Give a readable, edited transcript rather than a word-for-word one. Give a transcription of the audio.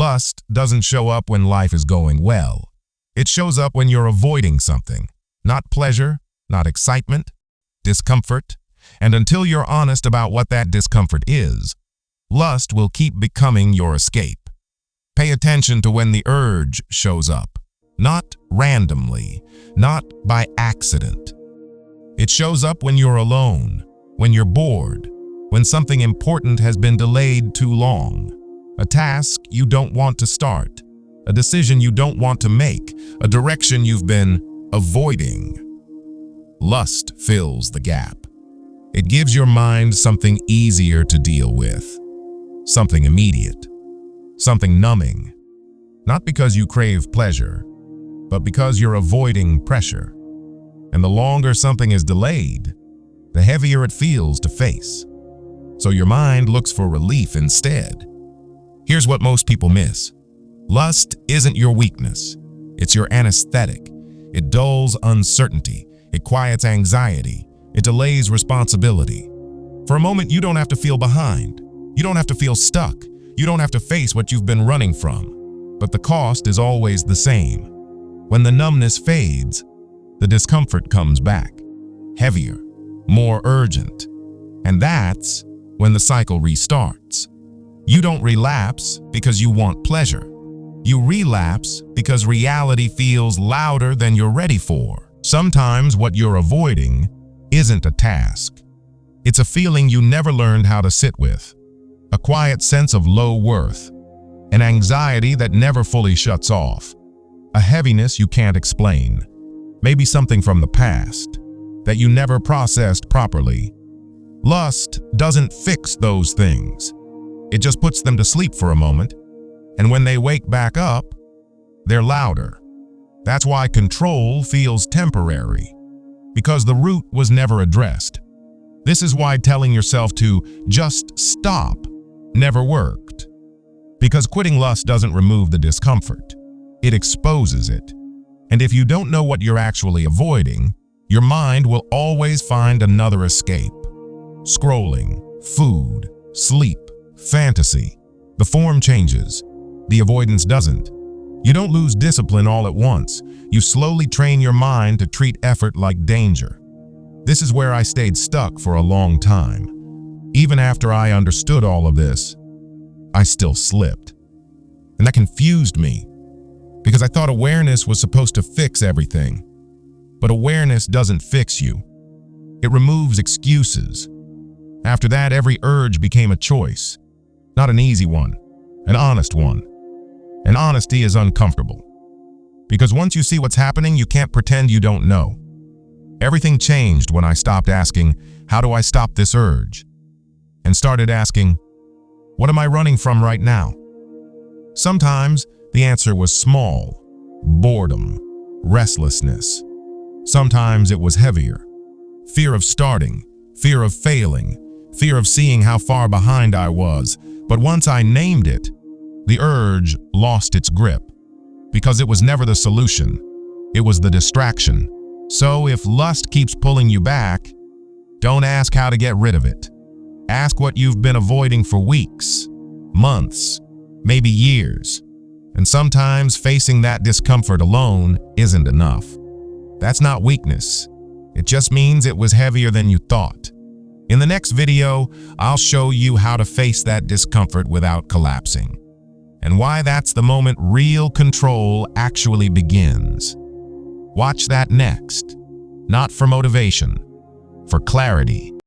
Lust doesn't show up when life is going well. It shows up when you're avoiding something. Not pleasure, not excitement, discomfort. And until you're honest about what that discomfort is, lust will keep becoming your escape. Pay attention to when the urge shows up. Not randomly, not by accident. It shows up when you're alone, when you're bored, when something important has been delayed too long. A task you don't want to start, a decision you don't want to make, a direction you've been avoiding. Lust fills the gap. It gives your mind something easier to deal with, something immediate, something numbing. Not because you crave pleasure, but because you're avoiding pressure. And the longer something is delayed, the heavier it feels to face. So your mind looks for relief instead. Here's what most people miss. Lust isn't your weakness. It's your anesthetic. It dulls uncertainty. It quiets anxiety. It delays responsibility. For a moment, you don't have to feel behind. You don't have to feel stuck. You don't have to face what you've been running from. But the cost is always the same. When the numbness fades, the discomfort comes back, heavier, more urgent. And that's when the cycle restarts. You don't relapse because you want pleasure. You relapse because reality feels louder than you're ready for. Sometimes what you're avoiding isn't a task. It's a feeling you never learned how to sit with, a quiet sense of low worth, an anxiety that never fully shuts off, a heaviness you can't explain, maybe something from the past that you never processed properly. Lust doesn't fix those things. It just puts them to sleep for a moment, and when they wake back up, they're louder. That's why control feels temporary, because the root was never addressed. This is why telling yourself to just stop never worked. Because quitting lust doesn't remove the discomfort. It exposes it. And if you don't know what you're actually avoiding, your mind will always find another escape. Scrolling, food, sleep, fantasy. The form changes. The avoidance doesn't. You don't lose discipline all at once. You slowly train your mind to treat effort like danger. This is where I stayed stuck for a long time. Even after I understood all of this, I still slipped. And that confused me, because I thought awareness was supposed to fix everything. But awareness doesn't fix you. It removes excuses. After that, every urge became a choice. Not an easy one, an honest one. And honesty is uncomfortable. Because once you see what's happening, you can't pretend you don't know. Everything changed when I stopped asking, how do I stop this urge? And started asking, what am I running from right now? Sometimes the answer was small, boredom, restlessness. Sometimes it was heavier, fear of starting, fear of failing, fear of seeing how far behind I was. But once I named it, the urge lost its grip, because it was never the solution. It was the distraction. So if lust keeps pulling you back, don't ask how to get rid of it. Ask what you've been avoiding for weeks, months, maybe years. And sometimes facing that discomfort alone isn't enough. That's not weakness. It just means it was heavier than you thought. In the next video, I'll show you how to face that discomfort without collapsing, and why that's the moment real control actually begins. Watch that next. Not for motivation, for clarity.